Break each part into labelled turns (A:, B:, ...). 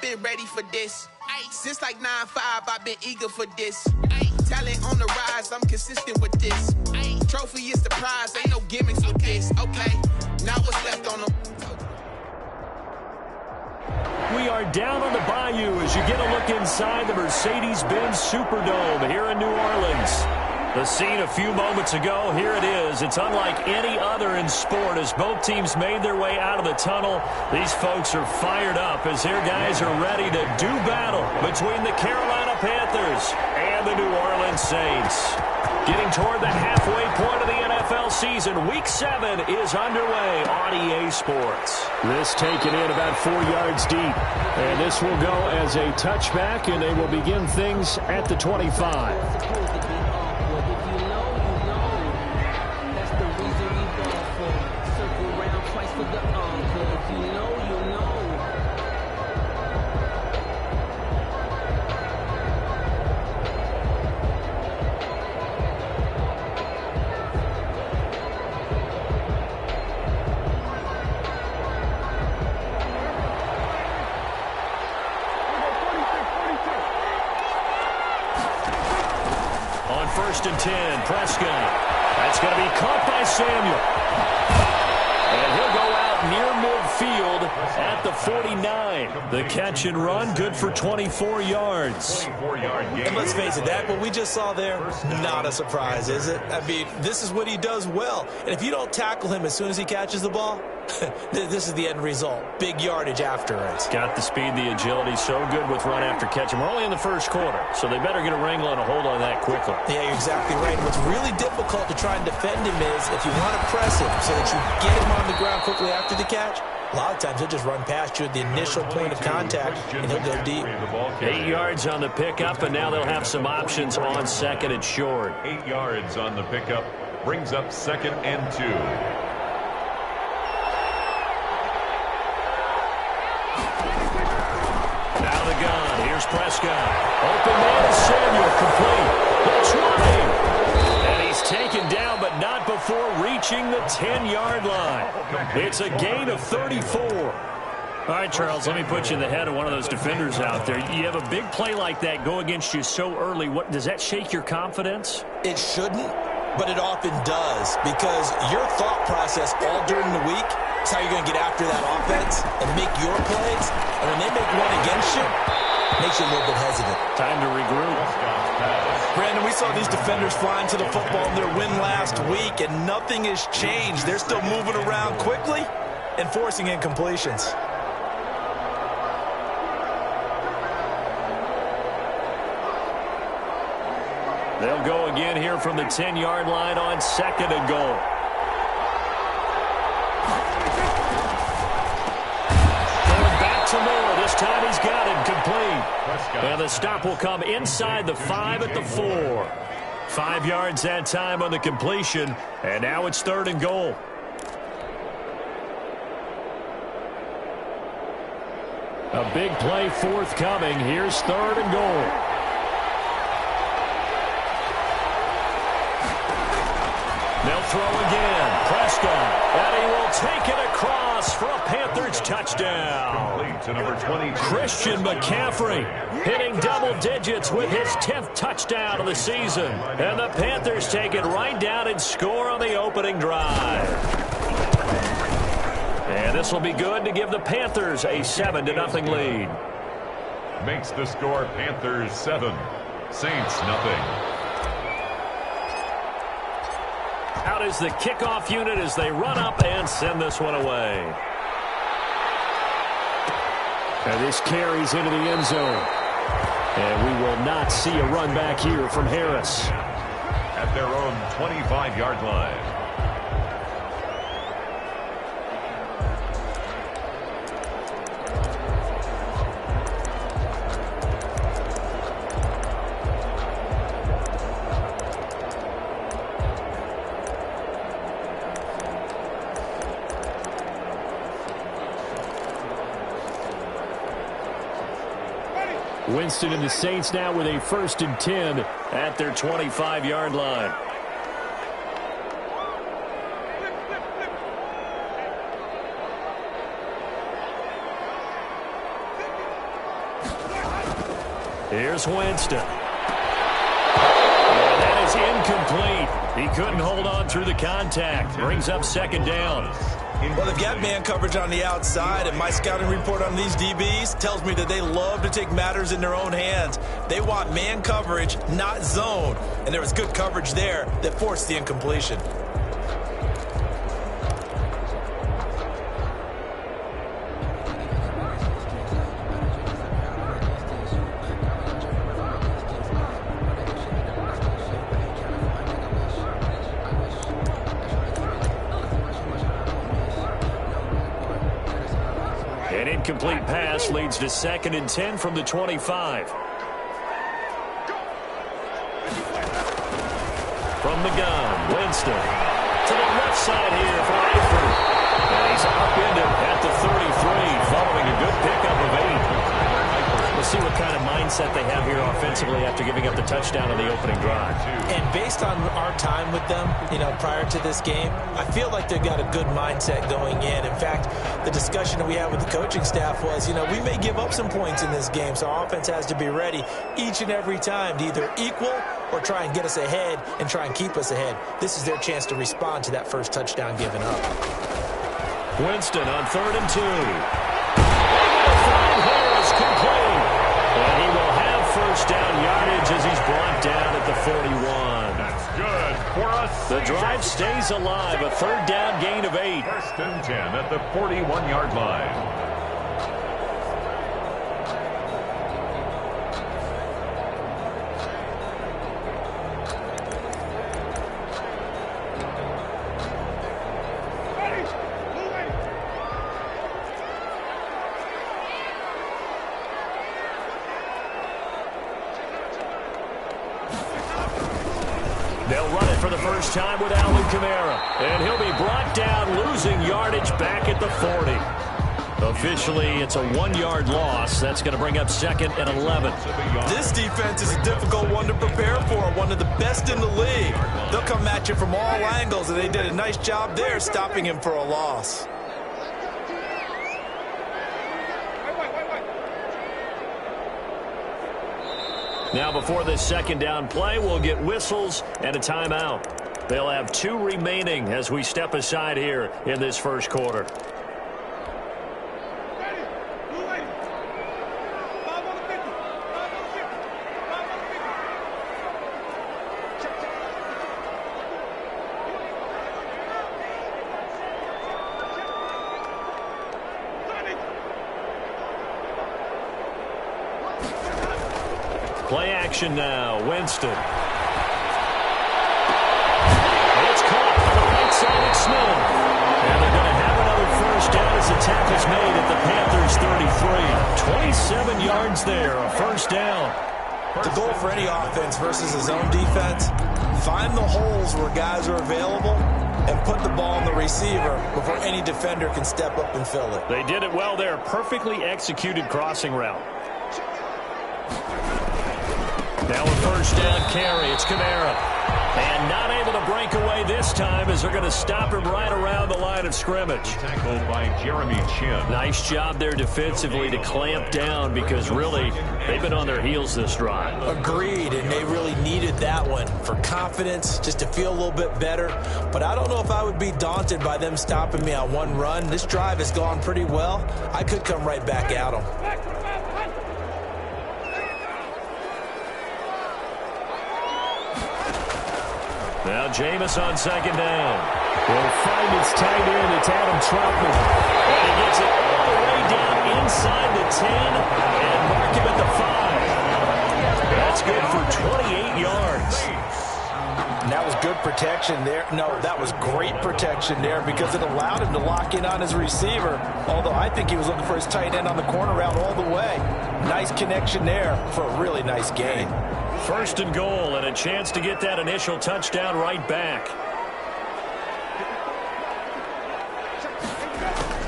A: been ready for this. Since like 9-5, I've been eager for this. Talent on the rise, I'm consistent with this. Trophy is the prize, ain't no gimmicks with this. Okay, now what's left on them?
B: We are down on the bayou as you get a look inside the Mercedes-Benz Superdome here in New Orleans. The scene a few moments ago, here it is. It's unlike any other in sport as both teams made their way out of the tunnel. These folks are fired up as their guys are ready to do battle between the Carolina Panthers and the New Orleans Saints. Getting toward the halfway point of the NFL season, Week 7 is underway on EA Sports.
C: This taken in about 4 yards deep. And this will go as a touchback, and they will begin things at the 25.
B: First and 10, Prescott. That's going to be caught by Samuel. And he'll go out near midfield at the 49. The catch and run, good for 24 yards.
D: And let's face it, that what we just saw there, not a surprise, is it? I mean, this is what he does well. And if you don't tackle him as soon as he catches the ball, this is the end result. Big yardage after it.
B: Got the speed, the agility, so good with run after catch. And we're only in the first quarter, so they better get a wrangle and a hold on that quickly.
D: Yeah, you're exactly right. What's really difficult to try and defend him is if you want to press him so that you get him on the ground quickly after the catch, a lot of times he'll just run past you at the initial point of contact, and he'll go deep.
B: 8 yards on the pickup, and now they'll have some options on second and short.
E: 8 yards on the pickup brings up 2nd and 2.
B: Now the gun. Here's Prescott. Open man is Samuel. Complete. The 20. And he's taken down, but not before reaching the 10-yard line. It's a gain of 34. All right, Charles, let me put you in the head of one of those defenders out there. You have a big play like that go against you so early. What does that shake your confidence?
D: It shouldn't, but it often does, because your thought process all during the week is how you're going to get after that offense and make your plays. And when they make one against you, it makes you a little bit hesitant.
B: Time to regroup.
D: Brandon, we saw these defenders flying to the football in their win last week, and nothing has changed. They're still moving around quickly and forcing incompletions.
B: They'll go again here from the 10-yard line on 2nd and goal. Going back to Moore. This time he's got it complete. And the stop will come inside the 5 at the 4. 5 yards that time on the completion. And now it's 3rd and goal. A big play forthcoming. Here's 3rd and goal. They'll throw again. Prescott. And he will take it across for a Panthers touchdown.
E: To number 22.
B: Christian McCaffrey hitting double digits with his 10th touchdown of the season. And the Panthers take it right down and score on the opening drive. And this will be good to give the Panthers a 7-0 lead.
E: Makes the score Panthers 7, Saints nothing.
B: Out is the kickoff unit as they run up and send this one away.
C: And this carries into the end zone. And we will not see a run back here from Harris.
E: At their own 25-yard line.
C: Winston and the Saints now with a 1st and 10
B: at their 25-yard line. Here's Winston. And that is incomplete. He couldn't hold on through the contact. Brings up second down.
D: Well, they've got man coverage on the outside, and my scouting report on these DBs tells me that they love to take matters in their own hands. They want man coverage, not zone. And there was good coverage there that forced the incompletion.
B: An incomplete pass leads to 2nd and 10 from the 25. From the gun, Winston to the left side here for Eifert. And he's upended at the 33 following a good pickup of 8. We'll see what kind of mindset they have here offensively after giving up the touchdown on the opening drive.
D: And based on our time with them, prior to this game, I feel like they've got a good mindset going in. In fact, the discussion that we had with the coaching staff was, we may give up some points in this game, so our offense has to be ready each and every time to either equal or try and get us ahead and try and keep us ahead. This is their chance to respond to that first touchdown given up.
B: Winston on 3rd and 2. Here is complete. And he will have first down yardage as he's brought down at the 41.
E: That's good for us.
B: The drive stays alive. A 3rd down gain of 8.
E: 1st and 10 at the 41-yard line.
B: They'll run it for the first time with Alvin Kamara. And he'll be brought down, losing yardage back at the 40. Officially, it's a 1-yard loss. That's going to bring up 2nd and 11.
D: This defense is a difficult one to prepare for, one of the best in the league. They'll come at you from all angles, and they did a nice job there stopping him for a loss.
B: Now, before this 2nd down play, we'll get whistles and a timeout. They'll have 2 remaining as we step aside here in this first quarter. Play action now. Winston. It's caught on the right side of Smith. And they're going to have another first down as the tackle's made at the Panthers' 33. 27 yards there, a first down.
D: The goal for any offense versus a zone defense, find the holes where guys are available and put the ball on the receiver before any defender can step up and fill it.
B: They did it well there. Perfectly executed crossing route. Now a first down carry. It's Kamara. And not able to break away this time as they're going to stop him right around the line of scrimmage.
E: Tackled by Jeremy Chin.
B: Nice job there defensively to clamp down because really they've been on their heels this drive.
D: Agreed, and they really needed that one for confidence, just to feel a little bit better. But I don't know if I would be daunted by them stopping me on one run. This drive has gone pretty well. I could come right back at them.
B: Now Jameis on 2nd down.
C: Will find his tight end. It's Adam Troutman.
B: And he gets it all the way down inside the 10 and mark him at the 5. That's good for 28 yards.
D: And that was good protection there. No, that was great protection there because it allowed him to lock in on his receiver, although I think he was looking for his tight end on the corner route all the way. Nice connection there for a really nice gain.
B: 1st and goal and a chance to get that initial touchdown right back.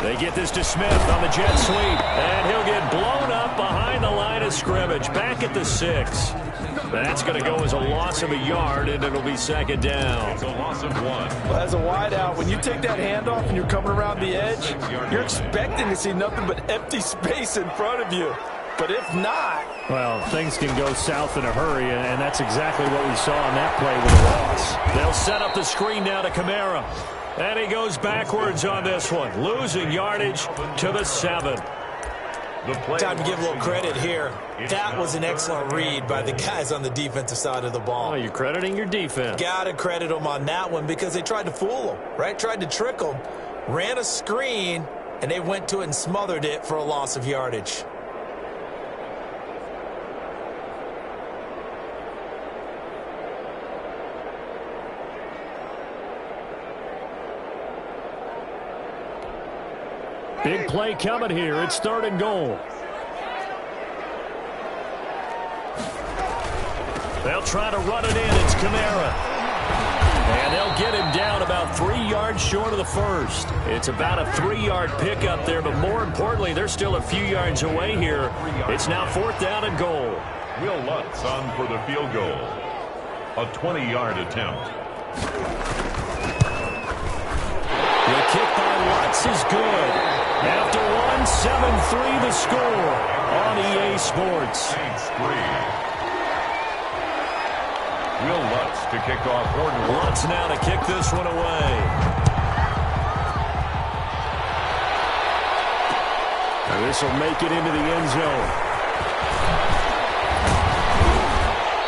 B: They get this to Smith on the jet sweep, and he'll get blown up behind the line of scrimmage, back at the 6. That's going to go as a loss of a yard, and it'll be 2nd down.
E: It's a loss of 1.
D: Well, as a wideout, when you take that handoff and you're coming around the edge, you're expecting to see nothing but empty space in front of you. But if not,
C: Well, things can go south in a hurry, and that's exactly what we saw on that play with a loss.
B: They'll set up the screen now to Kamara. And he goes backwards on this one, losing yardage to the 7.
D: Time to give a little credit here. That was an excellent read by the guys on the defensive side of the ball.
C: Oh, you're crediting your defense.
D: Got to credit them on that one because they tried to fool them, right? Tried to trick them, ran a screen, and they went to it and smothered it for a loss of yardage.
C: Big play coming here. It's 3rd and goal.
B: They'll try to run it in. It's Kamara. And they'll get him down about 3 yards short of the first. It's about a 3-yard pickup there, but more importantly, they're still a few yards away here. It's now 4th down and goal.
E: Will Lutz on for the field goal. A 20-yard attempt.
B: The kick by Lutz is good. After one, 7-3 the score on EA Sports.
E: Saints 3. Will Lutz to kick off.
B: Lutz now to kick this one away.
C: And this will make it into the end zone.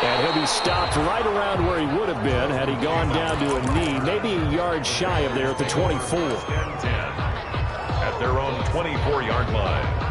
C: And he'll be stopped right around where he would have been had he gone down to a knee, maybe a yard shy of there at the 24.
E: 10-10 at their own 24-yard line.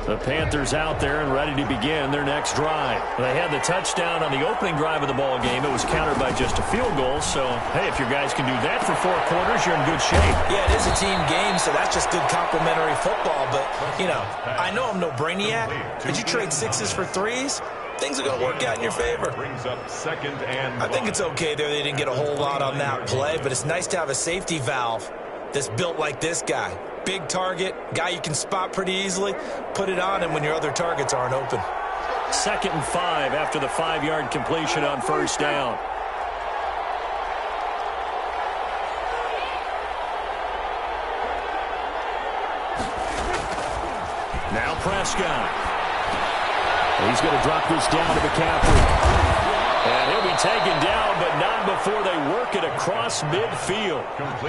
B: The Panthers out there and ready to begin their next drive. They had the touchdown on the opening drive of the ball game. It was countered by just a field goal. So, hey, if your guys can do that for 4 quarters, you're in good shape.
D: Yeah, it is a team game, so that's just good complimentary football. But, you know, I know I'm no brainiac. Did you trade 6s for 3s? Things are going to work out in your favor.
E: Brings up 2nd and
D: I think it's okay there. They didn't get a whole lot on that play, but it's nice to have a safety valve that's built like this guy. Big target, guy you can spot pretty easily. Put it on him when your other targets aren't open.
B: 2nd and 5 after the 5-yard completion on 1st down. Now Prescott.
C: He's going to drop this down to McCaffrey.
B: And he'll be taken down, but not before they work it across midfield.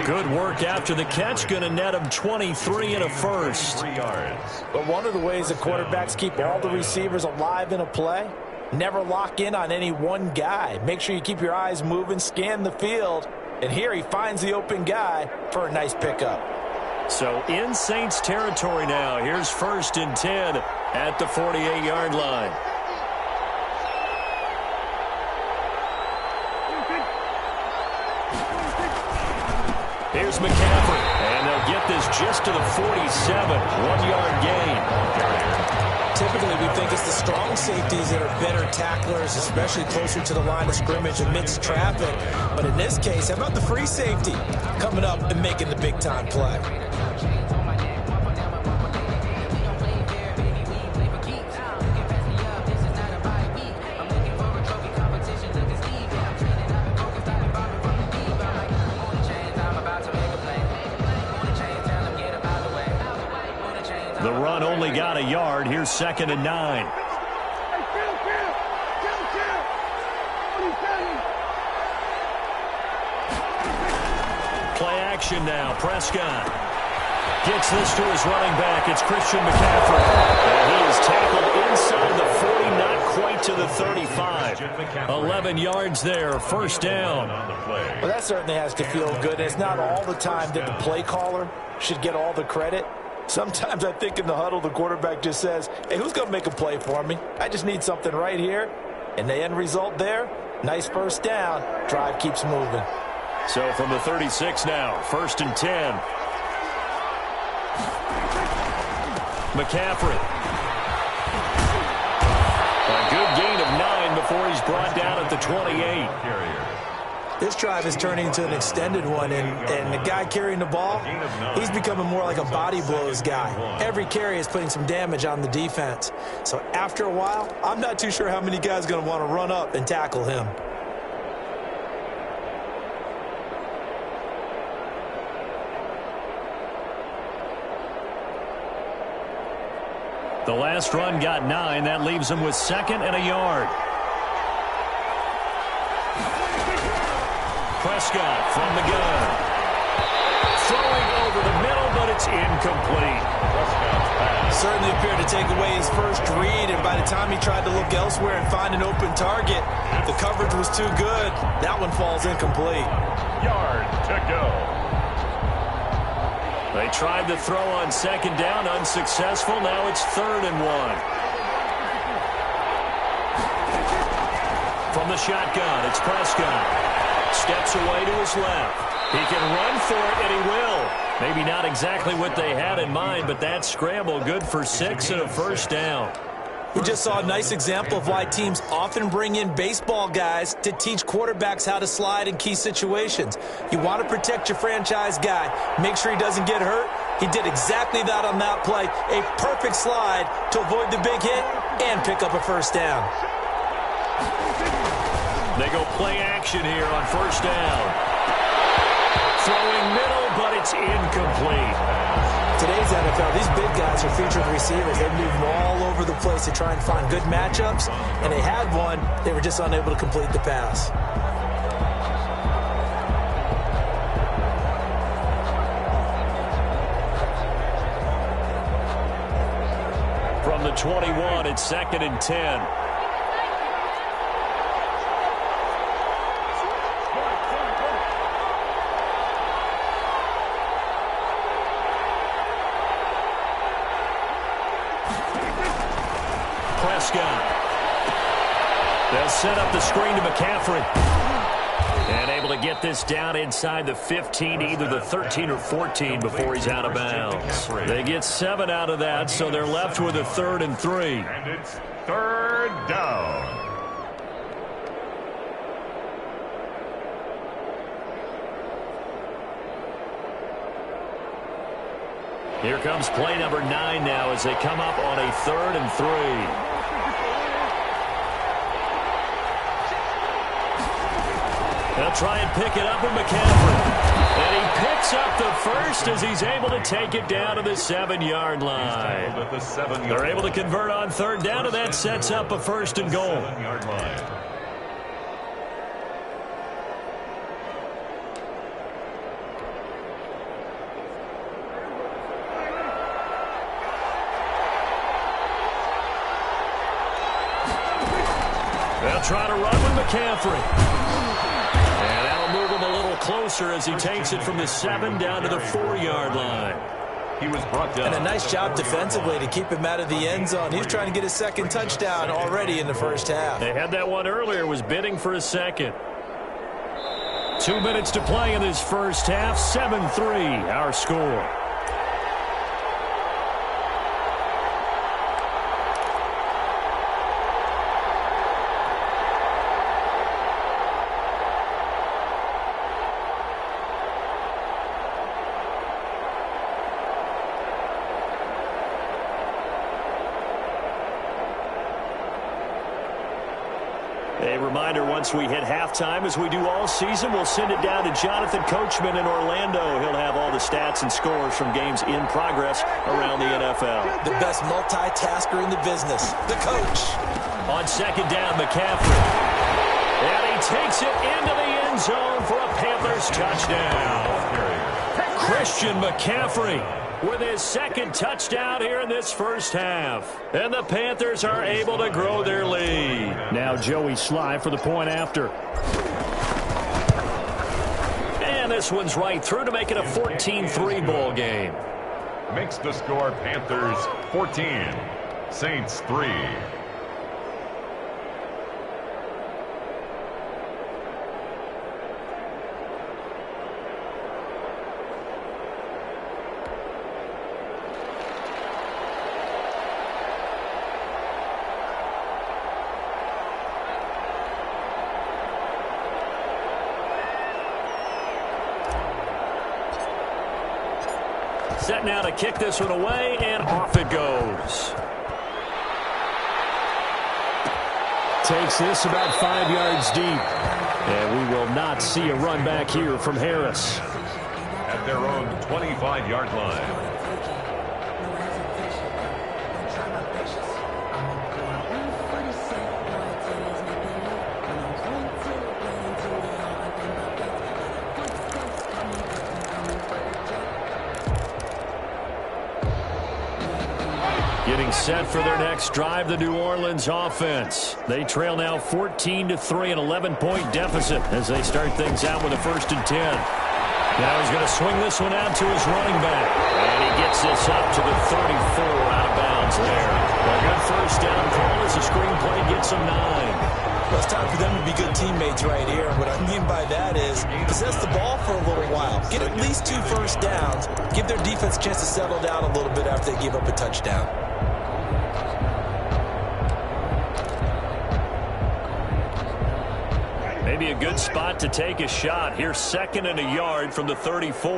B: Good work after the catch. Going to net him 23 and a first.
E: 3 yards.
D: But one of the ways the quarterbacks keep all the receivers alive in a play, never lock in on any one guy. Make sure you keep your eyes moving, scan the field. And here he finds the open guy for a nice pickup.
B: So in Saints territory now. Here's 1st and 10 at the 48-yard line. Here's McCaffrey, and they'll get this just to the 47, 1-yard gain.
D: Typically, we think it's the strong safeties that are better tacklers, especially closer to the line of scrimmage amidst traffic. But in this case, how about the free safety coming up and making the big-time play?
B: The run only got a yard. Here's 2nd and 9. Play action now. Prescott gets this to his running back. It's Christian McCaffrey. And he is tackled inside the 40, not quite to the 35. 11 yards there. 1st down.
D: Well, that certainly has to feel good. It's not all the time that the play caller should get all the credit. Sometimes I think in the huddle, the quarterback just says, hey, who's going to make a play for me? I just need something right here. And the end result there, nice 1st down. Drive keeps moving.
B: So from the 36 now, 1st and 10. McCaffrey. A good gain of 9 before he's brought down at the 28.
D: This drive is turning into an extended one, and the guy carrying the ball, he's becoming more like a body blows guy. Every carry is putting some damage on the defense. So after a while, I'm not too sure how many guys are going to want to run up and tackle him.
B: The last run got 9. That leaves him with 2nd and a yard. Prescott from the gun. Throwing over the middle, but it's incomplete.
D: Certainly appeared to take away his first read, and by the time he tried to look elsewhere and find an open target, the coverage was too good. That one falls incomplete.
E: Yard to go.
B: They tried to throw on 2nd down, unsuccessful. Now it's 3rd and 1. From the shotgun, it's Prescott. Steps away to his left. He can run for it, and he will. Maybe not exactly what they had in mind, but that scramble good for 6 and a first down.
D: We just saw a nice example of why teams often bring in baseball guys to teach quarterbacks how to slide in key situations. You want to protect your franchise guy. Make sure he doesn't get hurt. He did exactly that on that play. A perfect slide to avoid the big hit and pick up a first down.
B: They go play action here on first down. Throwing middle, but it's incomplete.
D: Today's NFL, these big guys are featured receivers. They move all over the place to try and find good matchups, and they had one. They were just unable to complete the pass.
B: From the 21, it's 2nd and 10. They'll set up the screen to McCaffrey. And able to get this down inside the 15, either the 13 or 14 before he's out of bounds. They get 7 out of that, so they're left with a 3rd and 3.
E: And it's 3rd down.
B: Here comes play number 9 now as they come up on a 3rd and 3. They'll try and pick it up with McCaffrey. And he picks up the first as he's able to take it down to the 7-yard line. They're able to convert on 3rd down, and that sets up a 1st and goal.
E: 7-yard line.
B: They'll try to run with McCaffrey. And that'll move him a little closer as he takes it from the 7 down to the 4-yard line.
E: He was brought down.
D: And a nice job defensively to keep him out of the end zone. He's trying to get his 2nd touchdown already in the first half.
B: They had that one earlier, was bidding for a 2nd. 2 minutes to play in this first half, 7-3 our score. A reminder, once we hit halftime, as we do all season, we'll send it down to Jonathan Coachman in Orlando. He'll have all the stats and scores from games in progress around the NFL.
D: The best multitasker in the business, the coach.
B: On 2nd down, McCaffrey. And he takes it into the end zone for a Panthers touchdown. Christian McCaffrey with his 2nd touchdown here in this first half. And the Panthers are able to grow their lead.
C: Now Joey Sly for the point after.
B: And this one's right through to make it a 14-3 ball game.
E: Makes the score Panthers 14, Saints 3.
B: Set now to kick this one away, and off it goes.
C: Takes this about 5 yards deep. And we will not see a run back here from Harris.
E: At their own 25-yard line.
B: Getting set for their next drive, the New Orleans offense. They trail now 14-3, an 11-point deficit as they start things out with a 1st and 10. Now he's going to swing this one out to his running back. And he gets this up to the 34, out of bounds there. A good 1st down call as the screenplay gets him 9.
D: Well, it's time for them to be good teammates right here. What I mean by that is possess the ball for a little while. Get at least 2 first downs. Give their defense a chance to settle down a little bit after they give up a touchdown.
B: Maybe a good spot to take a shot. Here's 2nd and a yard from the 34.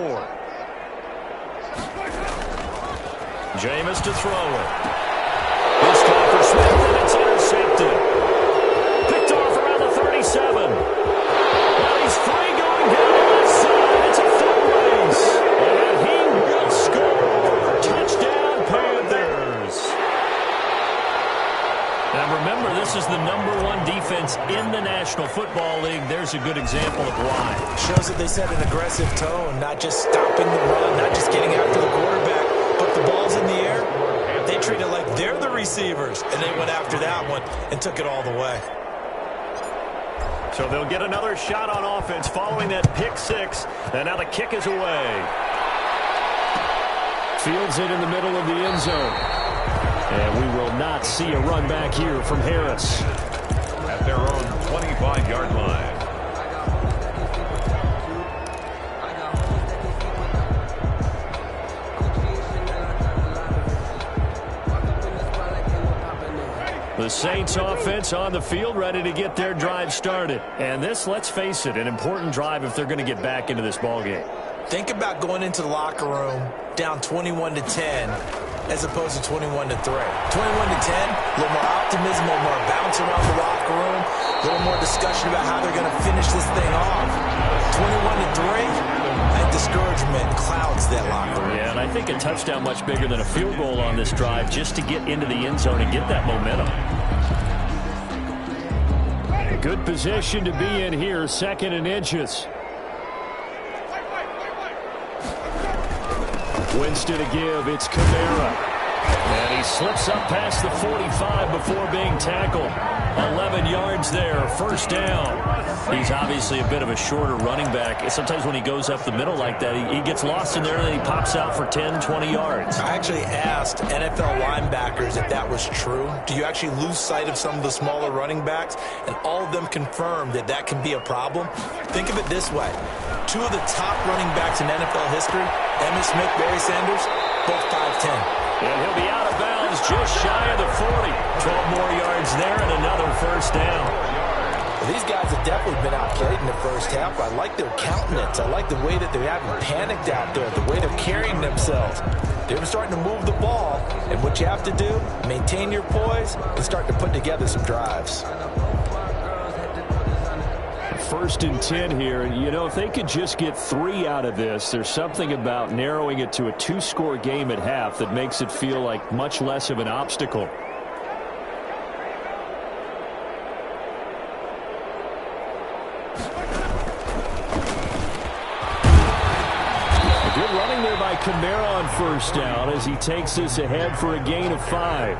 B: Jameis to throw it. This time for Smith, and it's intercepted. Picked off around the 37. Now he's free going down the left side. It's a full race. And he will score. Touchdown, Panthers. Now remember, this is the #1 defense in the National Football League. There's a good example of why.
D: Shows that they set an aggressive tone, not just stopping the run, not just getting after the quarterback, but the ball's in the air. They treat it like they're the receivers, and they went after that one and took it all the way.
B: So they'll get another shot on offense following that pick 6, and now the kick is away.
C: Fields it in the middle of the end zone. And we will not see a run back here from Harris.
E: At their own 25-yard line.
B: The Saints offense on the field, ready to get their drive started. And this, let's face it, an important drive if they're going to get back into this ballgame.
D: Think about going into the locker room down 21-10 as opposed to 21-3. 21-10, a little more optimism, a little more bounce around the locker room, a little more discussion about how they're going to finish this thing off. 21-3, that discouragement clouds that locker room.
B: Yeah, and I think a touchdown much bigger than a field goal on this drive just to get into the end zone and get that momentum.
C: Good position to be in here, 2nd and inches. Winston to give, it's Kamara.
B: And he slips up past the 45 before being tackled. 11 yards there, 1st down. He's obviously a bit of a shorter running back. Sometimes when he goes up the middle like that, he gets lost in there and then he pops out for 10, 20 yards.
D: I actually asked NFL linebackers if that was true. Do you actually lose sight of some of the smaller running backs? And all of them confirmed that that can be a problem. Think of it this way. 2 of the top running backs in NFL history, Emmitt Smith, Barry Sanders, both 5'10".
B: And he'll be out of bounds just shy of the 40. 12 more yards there and another 1st down.
D: Well, these guys have definitely been outplayed in the first half. I like their countenance. I like the way that they haven't panicked out there, the way they're carrying themselves. They're starting to move the ball, and what you have to do, maintain your poise and start to put together some drives.
C: 1st and 10 here, and you know, if they could just get 3 out of this, there's something about narrowing it to a 2-score game at half that makes it feel like much less of an obstacle. Good running there by Kamara on 1st down as he takes this ahead for a gain of 5.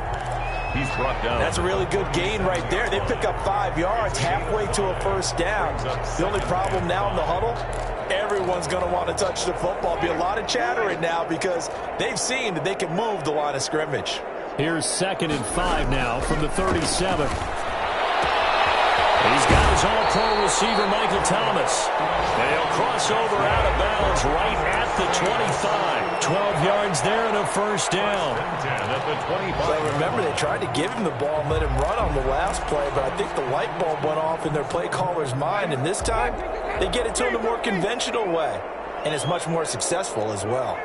E: He's brought down.
D: That's a really good gain right there. They pick up 5 yards halfway to a 1st down. The only problem now in the huddle, everyone's going to want to touch the football. Be a lot of chattering now because they've seen that they can move the line of scrimmage.
C: Here's 2nd and 5 now from the 37.
B: He's got his all-pro receiver, Michael Thomas. And he'll cross over out of bounds right at the 25. 12 yards there and a 1st down.
D: Well, remember, they tried to give him the ball and let him run on the last play, but I think the light bulb went off in their play caller's mind, and this time they get it to him the more conventional way, and it's much more successful as well.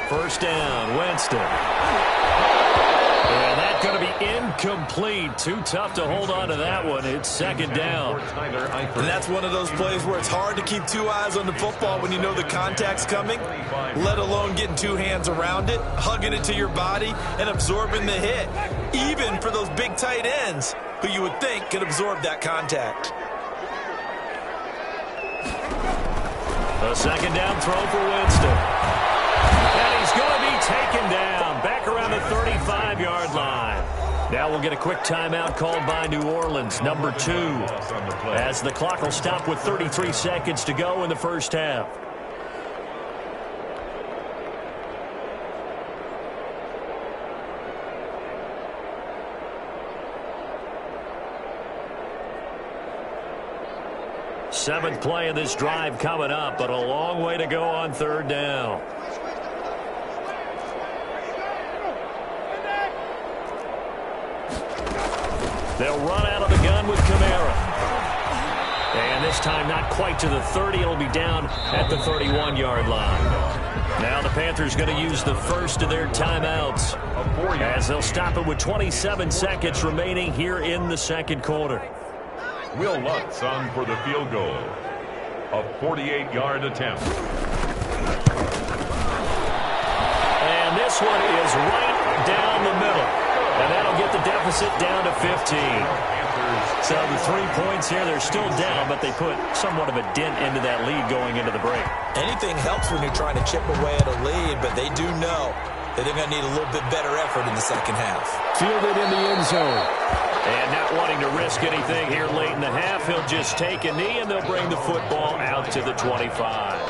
B: First down, Winston. And that's going to be incomplete. Too tough to hold on to that one. It's second down.
D: And that's one of those plays where it's hard to keep two eyes on the football when you know the contact's coming, let alone getting two hands around it, hugging it to your body, and absorbing the hit, even for those big tight ends who you would think could absorb that contact.
B: A second down throw for Winston. And he's going to be taken down back around the 35-yard line. Now we'll get a quick timeout called by New Orleans, number 2, as the clock will stop with 33 seconds to go in the first half. Seventh play of this drive coming up, but a long way to go on third down. They'll run out of the gun with Kamara. And this time not quite to the 30. It'll be down at the 31-yard line. Now the Panthers going to use the first of their timeouts as they'll stop it with 27 seconds remaining here in the second quarter.
E: Will Lutz on for the field goal. A 48-yard attempt.
B: And this one is right down the middle. And that'll get the deficit down to 15. So the 3 points here, they're still down, but they put somewhat of a dent into that lead going into the break.
D: Anything helps when you're trying to chip away at a lead, but they do know that they're going to need a little bit better effort in the second half.
C: Fielded in the end zone.
B: And not wanting to risk anything here late in the half, he'll just take a knee, and they'll bring the football out to the 25.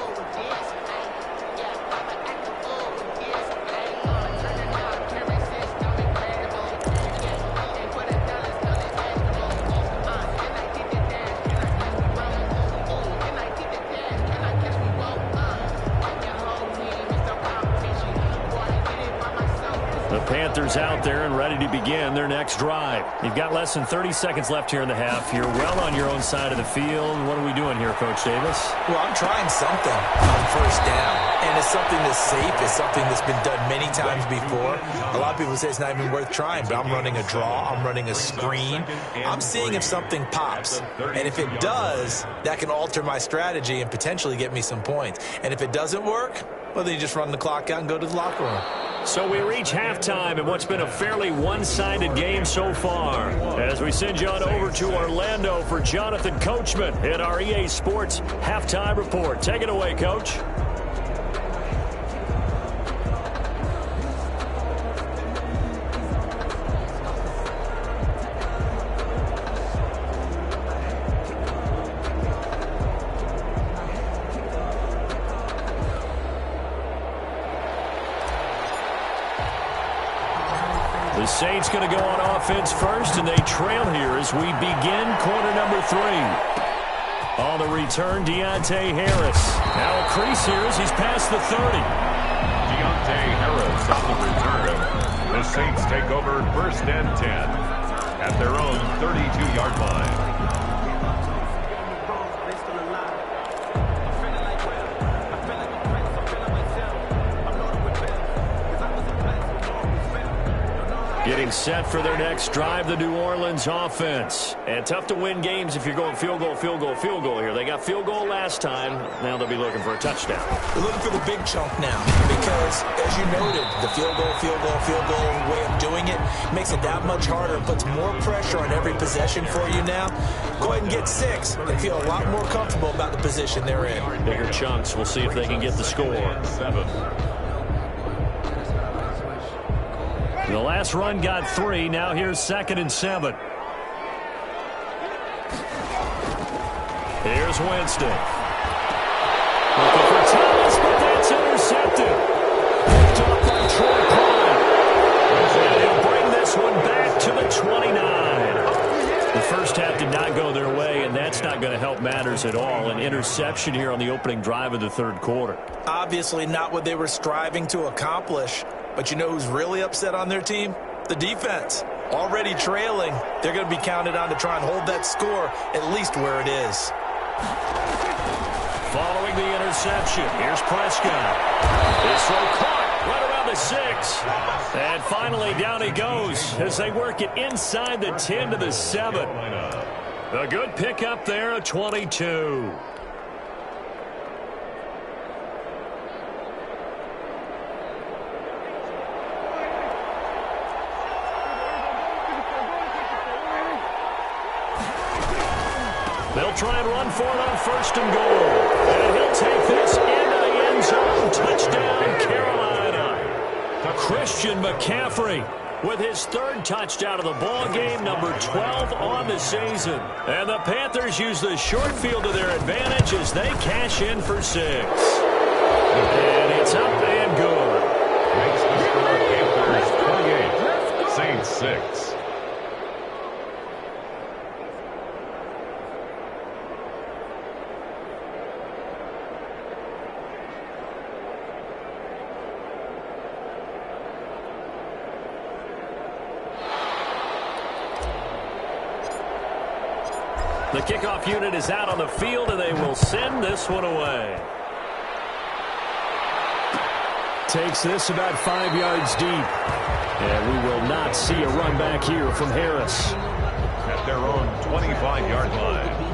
B: Panthers out there and ready to begin their next drive. You've got less than 30 seconds left here in the half. You're well on your own side of the field. What are we doing here, Coach Davis?
D: Well, I'm trying something on first down, and it's something that's safe. It's something that's been done many times before. A lot of people say it's not even worth trying, but I'm running a draw. I'm running a screen. I'm seeing if something pops, and if it does, that can alter my strategy and potentially get me some points. And if it doesn't work, well, then you just run the clock out and go to the locker room.
B: So we reach halftime in what's been a fairly one-sided game so far. As we send you on over to Orlando for Jonathan Coachman at our EA Sports Halftime Report. Take it away, Coach. The Saints going to go on offense first, and they trail here as we begin quarter number 3. On the return, Deontay Harris. Now a crease here as he's past the 30.
E: Deontay Harris on the return. The Saints take over first and 10 at their own 32-yard line.
B: Getting set for their next drive, the New Orleans offense. And tough to win games if you're going field goal, field goal, field goal here. They got field goal last time. Now they'll be looking for a touchdown.
D: They're looking for the big chunk now because, as you noted, the field goal way of doing it makes it that much harder and puts more pressure on every possession for you now. Go ahead and get 6 and feel a lot more comfortable about the position they're in.
B: Bigger chunks. We'll see if they can get the score.
E: 7.
B: The last run got 3. Now here's 2nd and 7. Here's Winston. Looking for Thomas, but that's intercepted. Picked up by Troy Prime. And he'll bring this one back to the 29. The first half did not go their way, and that's not going to help matters at all. An interception here on the opening drive of the third quarter.
D: Obviously not what they were striving to accomplish. But you know who's really upset on their team? The defense. Already trailing. They're going to be counted on to try and hold that score at least where it is.
B: Following the interception, here's Prescott. His throw caught right around the 6. And finally, down he goes as they work it inside the 10 to the 7. A good pickup there, a 22. They'll try and run for it on 1st and goal. And he'll take this into the end zone. Touchdown, Carolina. Christian McCaffrey with his 3rd touchdown of the ball game, number 12 on the season. And the Panthers use the short field to their advantage as they cash in for 6. And it's up and good.
E: Makes the score Panthers 28, Saints 6.
B: The kickoff unit is out on the field, and they will send this one away.
C: Takes this about 5 yards deep. And we will not see a run back here from Harris.
E: At their own 25-yard line.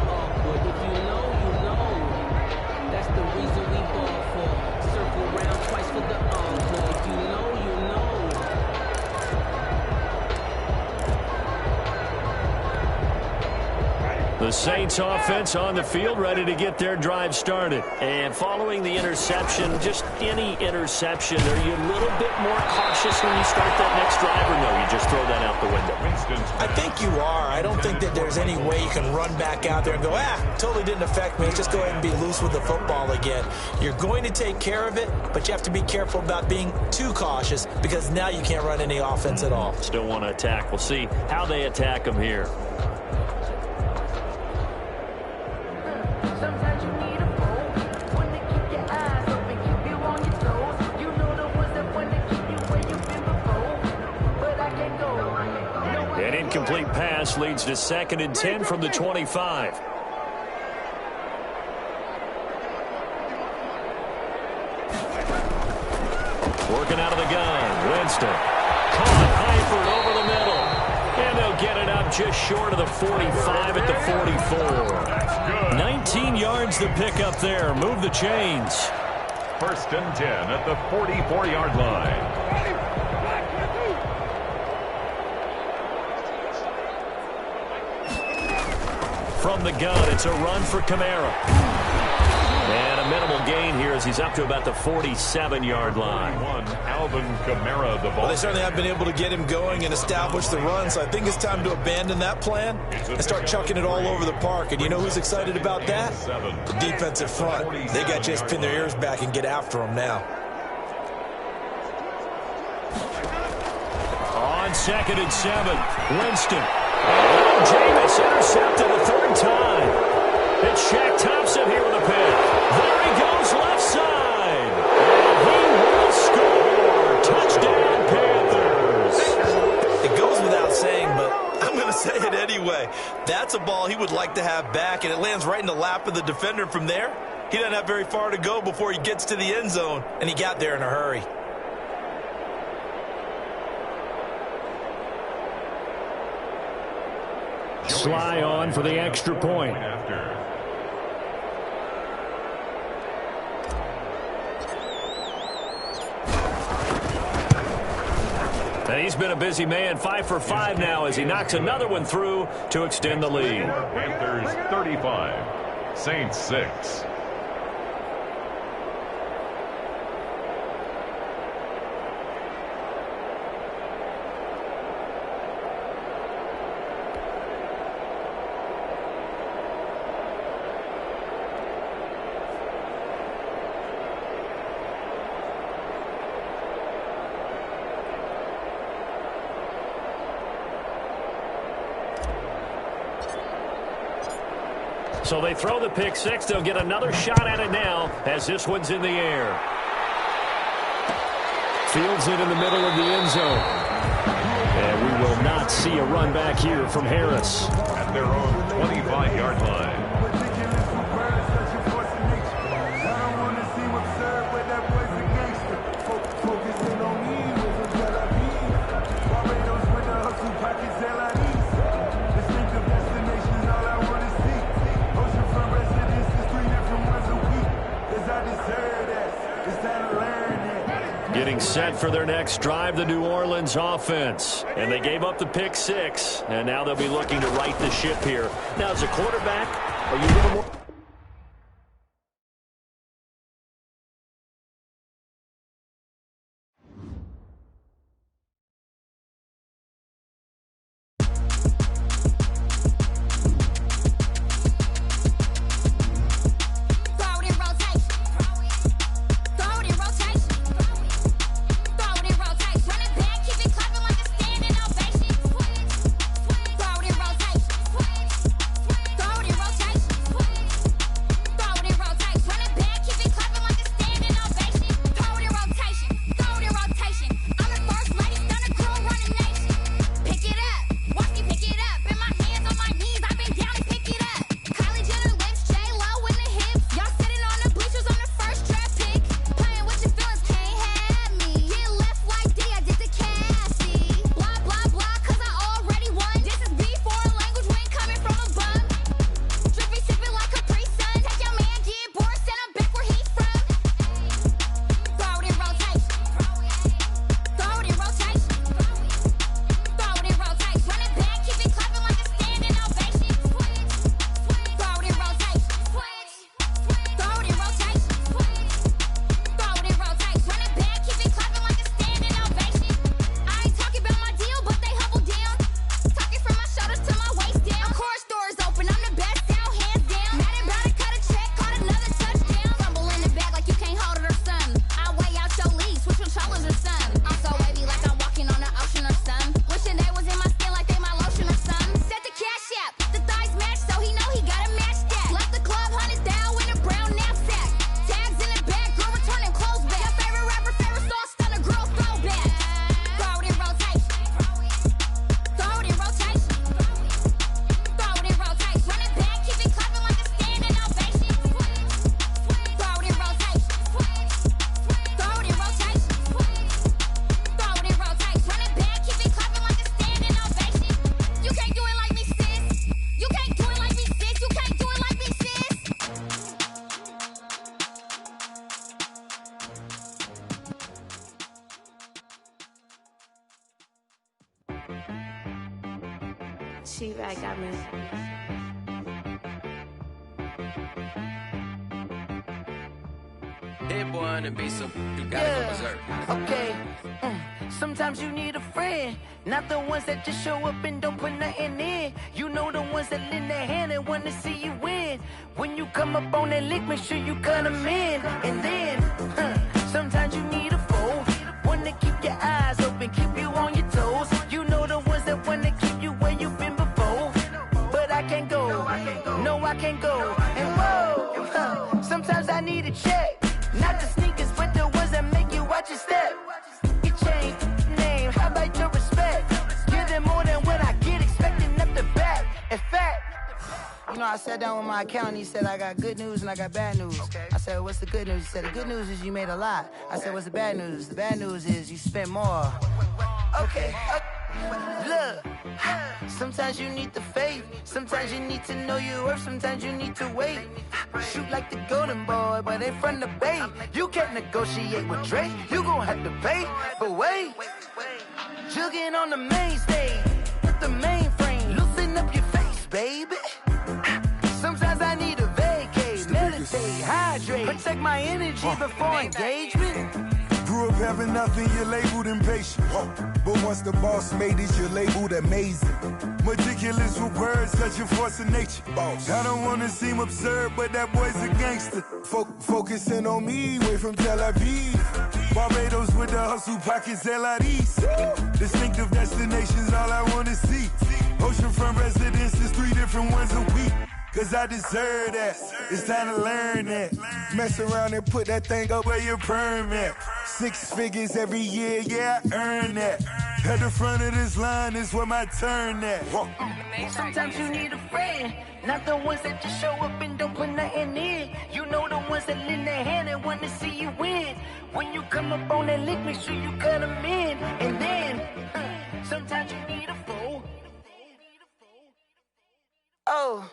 B: The Saints offense on the field, ready to get their drive started. And following the interception, just any interception, are you a little bit more cautious when you start that next drive, or no, you just throw that out the window?
D: I think you are. I don't think that there's any way you can run back out there and go, totally didn't affect me. Let's just go ahead and be loose with the football again. You're going to take care of it, but you have to be careful about being too cautious because now you can't run any offense at all.
B: Still want to attack. We'll see how they attack them here. An incomplete pass leads to 2nd and 10 from the 25. Working out of the gun, Winston. Caught Eifert over the middle. And they'll get it up just short of the 45 at the 44. 19 yards to pick up there. Move the chains.
E: 1st and 10 at the 44-yard line.
B: From the gun, it's a run for Kamara. And a minimal gain here as he's up to about the 47-yard line.
E: Alvin Kamara, the ball.
D: Well, they certainly have been able to get him going and establish the run, so I think it's time to abandon that plan and start chucking it all over the park. And you know who's excited about that? The defensive front. They got to just pin their ears back and get after him now.
B: On 2nd and 7, Winston. Oh, Jameis intercepted a 3rd time. It's Shaq Thompson here with a pick. There he goes left side. And he will score. Touchdown, Panthers.
D: It goes without saying, but I'm going to say it anyway. That's a ball he would like to have back, and it lands right in the lap of the defender from there. He doesn't have very far to go before he gets to the end zone, and he got there in a hurry.
C: Sly on for the extra point.
B: And he's been a busy man, 5 for 5 now as he knocks another one through to extend the lead.
E: Panthers 35, Saints 6.
B: So they throw the pick 6. They'll get another shot at it now as this one's in the air.
C: Fields it in the middle of the end zone. And we will not see a run back here from Harris.
E: At their own 25-yard line.
B: Getting set for their next drive, the New Orleans offense. And they gave up the pick 6, and now they'll be looking to right the ship here. Now, as a quarterback, are you a little more...
F: She-Rag got me.
G: Hit one and be some, you gotta go berserk.
H: Okay. Sometimes you need a friend, not the ones that just show up and don't put nothing in. You know the ones that lend their hand and want to see you win. When you come up on that lick, make sure you cut them in. And then, sometimes you need a foe, one to keep your eyes open, keep you on your toes. You know the ones that want to keep you where you've been before. But I can't go, no I can't go. And whoa, sometimes I need a check. Not the sneakers, but the ones that make you watch your step. You change name, how about your respect? Give them more than what I get, expecting up the back. In fact, you know, I sat down with my accountant, he said, I got good news and I got bad news. Okay. I said, what's the good news? He said, the good news is you made a lot. I said, what's the bad news? The bad news is you spent more. Okay. Look, sometimes you need the faith, sometimes you need to know your worth, sometimes you need to wait. Shoot like the golden boy, but they from the bay. You can't negotiate with Drake, you gon' have to pay. But wait, jugging on the main stage with the mainframe, loosen up your face, baby. Sometimes I need a vacate, meditate, hydrate, protect my energy before engagement.
I: Grew up having nothing, you're labeled impatient. But once the boss made it, you're labeled amazing. Meticulous with words, such a force of nature. I don't wanna seem absurd, but that boy's a gangster. Focusing on me, way from Tel Aviv. Barbados with the hustle pockets, LIDs. Distinctive destinations, all I wanna see. Oceanfront residences, 3 different ones a week. Cause I deserve that, it's time to learn that. Mess around and put that thing up where your permit. 6 figures every year, yeah, I earn that. At the front of this line is where my turn at.
H: Sometimes you need a friend, not the ones that just show up and don't put nothing in. You know the ones that lend their hand and want to see you win. When you come up on that lick, make sure you cut them in. And then, sometimes you need a foe. Oh.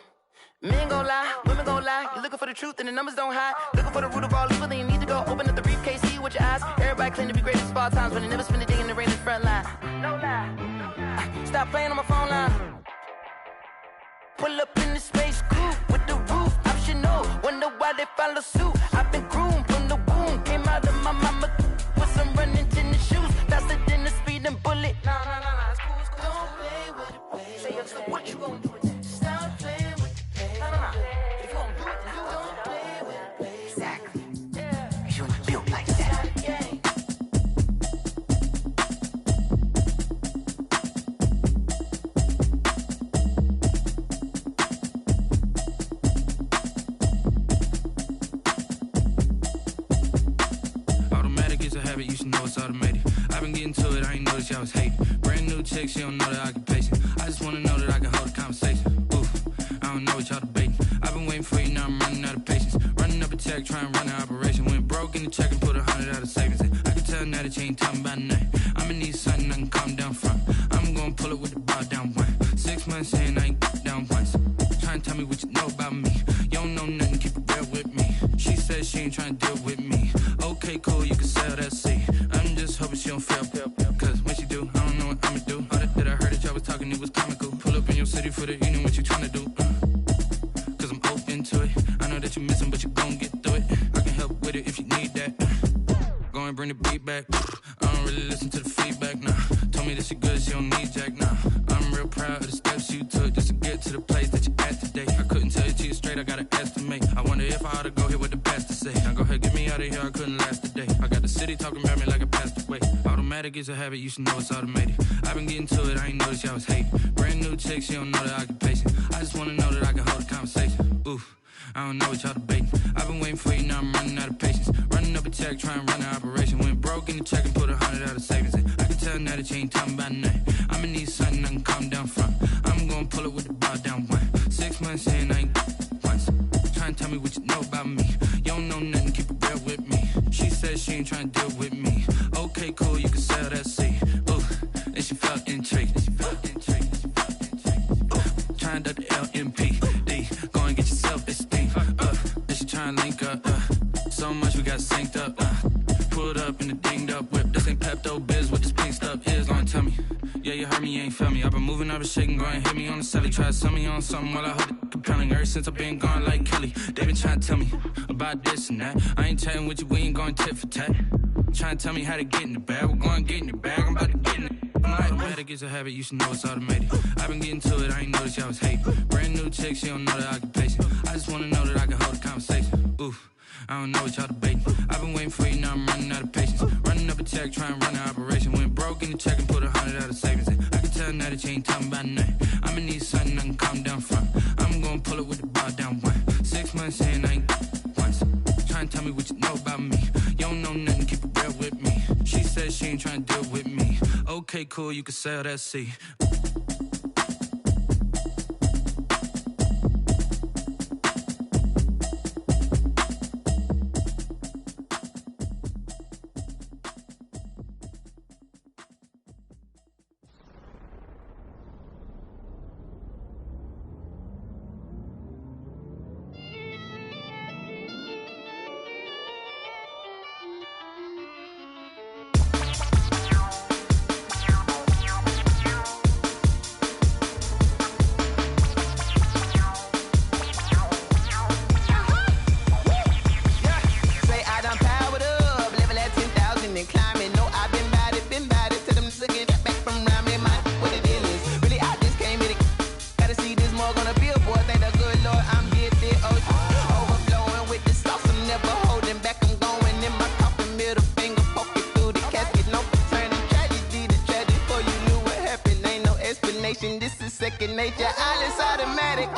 H: Men gon' lie, women gon' lie. You're looking for the truth and the numbers don't hide. Looking for the root of all evil, then you need to go open up the briefcase, see with your eyes. Everybody claim to be greatest of all times, but they never spend a day in the rain in the front line. No lie. Stop playing on my phone line. Pull up in the space coupe with the roof optional. Wonder why they follow suit. I've been groomed from the womb. Came out of my mama with some running tennis shoes. Faster than the speeding bullet. Nah, it's cool, it's cool. Don't play with it, baby. Say, so what you gonna do with that? Stop playing with it, baby. Nah. If you gonna do it, then don't play with it, baby. Exactly. Yeah. You ain't built like that.
F: You should know it's automated. I've been getting to it, I ain't noticed y'all was hating. Brand new chick, she don't know the occupation. I just wanna know that I can hold a conversation. Oof, I don't know what y'all debating. I've been waiting for you, now I'm running out of patience. Running up a check, trying to run an operation. Went broke in the check and put 100 out of savings in. I can tell now that you ain't talking about nothing. I'ma need something I can calm down from. I'm gonna pull it with the bar down one. 6 months in, I ain't down once. Trying to tell me what you know about me. You don't know nothing, keep it real with me. She said she ain't trying to deal with me. Okay, cool, you can sell that seat. I'm just hoping she don't fail. Cause when she do, I don't know what I'ma do. All that I heard that y'all was talking, it was comical. Pull up in your city for the evening, what you tryna do? Cause I'm open to it. I know that you missing, but you gon' get through it. I can help with it if you need that. Go and bring the beat back. I don't really listen to the feedback, nah. Told me that she good, she don't need jack, nah. I'm real proud of the steps you took just to get to the place that you're at today. I couldn't tell you to you straight, I gotta estimate. I wonder if I ought to go here with the best to say. Now go ahead, get me out of here, I couldn't last a day. I got the city talking about me like I passed away. Automatic is a habit, you should know it's automated. I've been getting to it, I ain't noticed y'all was hating. Brand new chick, she don't know the occupation. I just wanna know that I can hold a conversation. Oof, I don't know what y'all debating. I've been waiting for you, now I'm running out of patience. Running up a check, trying to run an operation. Went broke in the check and put 100 out of savings in. I can tell now that you ain't talking about nothing. I'ma need something I can calm down from. I'm gonna pull it with the bar down one. 6 months in, I ain't once. Trying to tell me what you know about me. You don't know nothing, keep it real with me. She said she ain't trying to deal with me. Okay, cool, you can sell that seat. Ooh, and she felt intrigued. Trying to the LMPD. Go and get your self-esteem. And she trying to link up. So much we got synced up. Pulled up in the dinged up whip. This ain't Pepto-Biz, what this pink stuff is. Gonna tell me. Yeah, you heard me, you ain't felt me. I've been moving, I've been shaking, go and hit me on the celly. Try to sell me on something while I hold it compelling. Ever since I've been gone like Kelly, they been trying to tell me about this and that. I ain't chatting with you, we ain't going tit for tat. Trying to tell me how to get in the bag. We're going to get in the bag, I'm about to get in it. I'm like, automatic is a habit, you should know it's automated. I've been getting to it, I ain't noticed y'all was hating. Brand new chick, she don't know the occupation. I just wanna know that I can hold a conversation. Oof, I don't know what y'all debating. I've been waiting for you, now I'm running out of patience. Running up a check, trying to run an operation. Went broke in the check and put 100 out of savings in. I can tell now that you ain't talking about nothing. I'ma need something I can calm down from. I'm gonna pull it with the bar down one. 6 months in, I ain't once. Trying to tell me what you know about me. You don't know nothing, keep it real with me. She said she ain't trying to deal with me. Okay, cool, you can sell that seat. This is second nature, all is automatic.